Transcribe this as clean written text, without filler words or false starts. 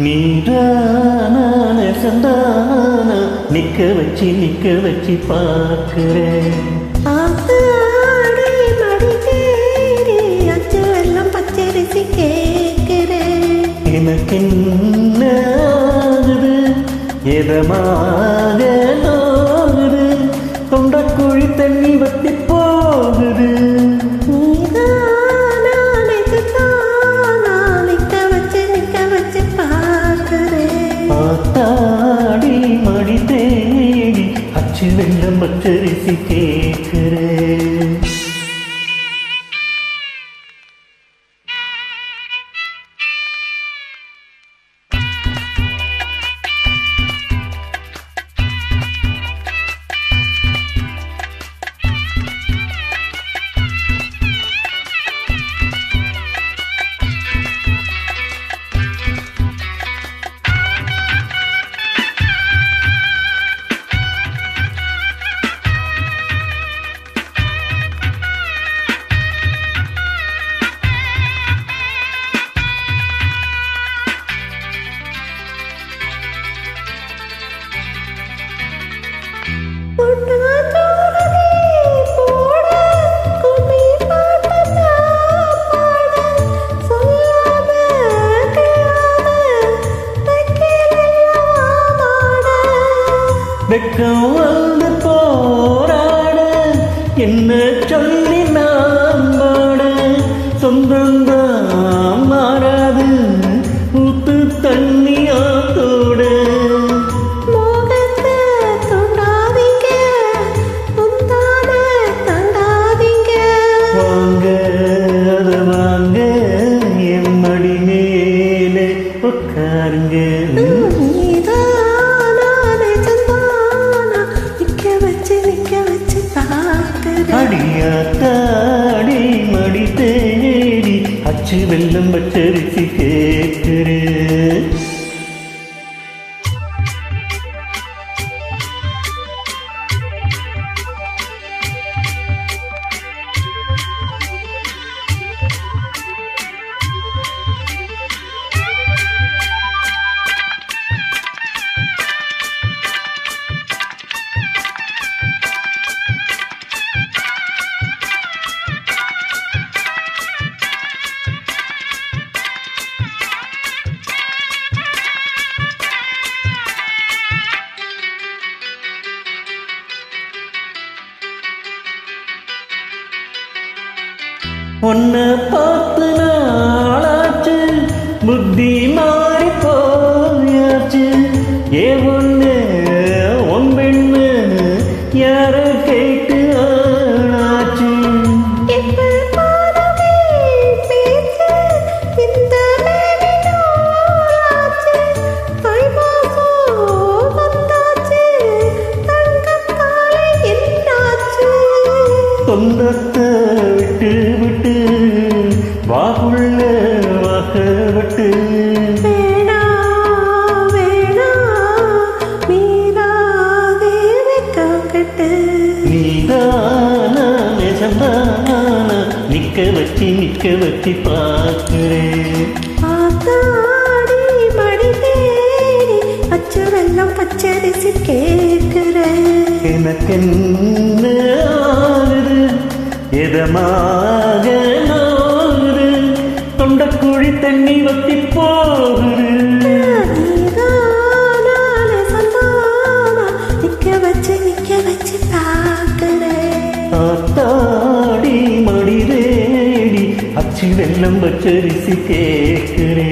நீதான சந்தான நிக்க வச்சு பார்க்கிறேன். எனக்கு என்ன ஆகுது எதமாக ஆகுது தொண்டக்குழி தண்ணி வத்தி போகுது. ஆத்தாடி மடி தேடி அச்சு வெள்ளம் பச்சரிசி கேட்கிறேன். வெக்கம் வந்து போராட என்ன சொல்லி நான் பாட சொந்தந்தான் மாறாது ஊத்து தண்ணியாத்தோட. வாங்க அத வாங்க என் மடி மேலே உட்காருங்க. அடியாத்தாடி மடி தேடி அச்சு வெள்ளம் பச்சரிசி கேட்கிறேன். உன்னை பார்த்து நாளாச்சு புத்தி மாறி போயாச்சு. ஏ ஒண்ணு உன் பெண்ணு யார கேட்டு ஆனாச்சு. சொந்தத்தை விட்டு விட்டு வாகுள்ள வாக்கப்பட்டு நீதான நெசந்தான நிக்க வச்சு பார்க்கிறேன். பச்சரிசி கேட்கிறேன். எனக்கு என்ன ஆகுது எதமாக ஆகுது தொண்டக்குழி தண்ணி வத்தி போகுது. ஆத்தாடி மடி தேடி அச்சு வெள்ளம் பச்சரிசி கேட்கிறேன்.